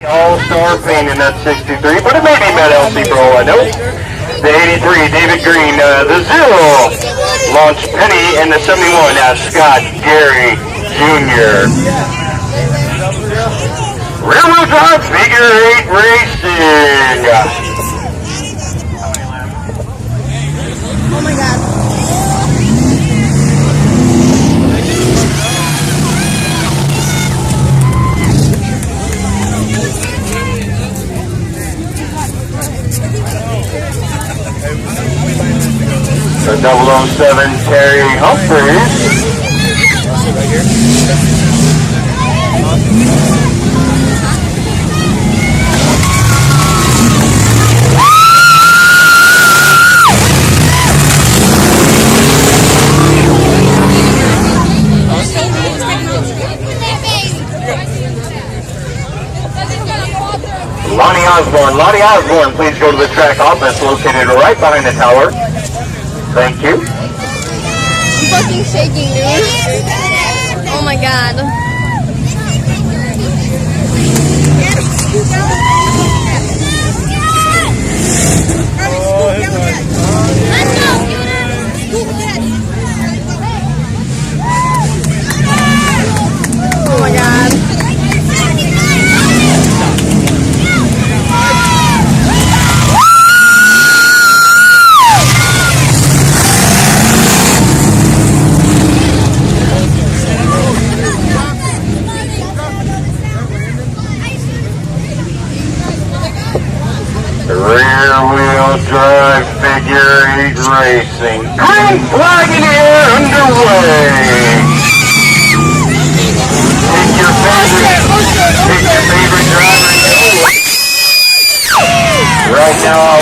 All-Star paint in that 63, but it may be Matt Elsey for all I know. The 83, David Green. The 0, Launch Penny. And the 71, Scott Gary Jr. Railroad Drive Figure 8 Racing. Oh my God. The 007, Terry Humphreys. Lonnie Osborne, please go to the track office located right behind the tower. Thank you. I'm fucking shaking, dude. Oh my God. Oh my God. Rear-wheel drive figure 8 racing. Green flag in the air underway. Pick your favorite driver. Right now,